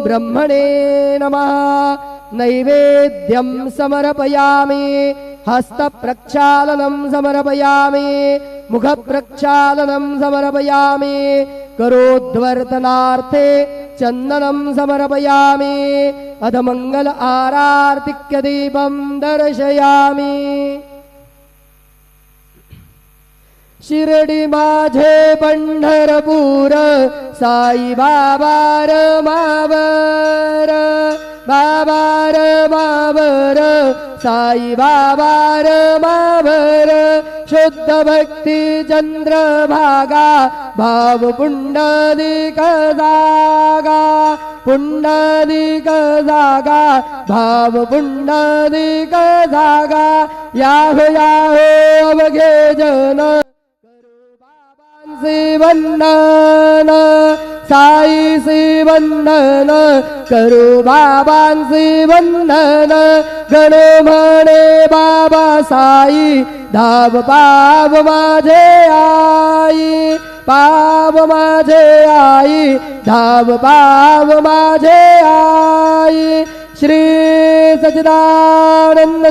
ब्रह्मणे नमः। नैवेद्यं समर्पयामि, हस्तप्रक्षालनं समर्पयामि, मुखप्रक्षालनं समर्पयामि, करोद्वर्तनार्थे चन्दनं समर्पयामि, अधमङ्गल आरार्तिक्य दीपं दर्शयामि। शिर्डी माझे पंढरपूर, साई बाबार मावर, बाबार मावर, साई बाबार मावर। शुद्ध भक्ती चंद्रभागा, भाव पुंडलिक जागा, पुंडलिक जागा, भाव पुंडलिक जागा। याहो याहो अवघे जन, वंदन साई वंदन, करू बाबांचे वंदन। गण म्हणे बाबा साई, धाव पाव माझे आई, पाव माझे आई, धाव पाव माझे आई। श्री सच्चिदानंद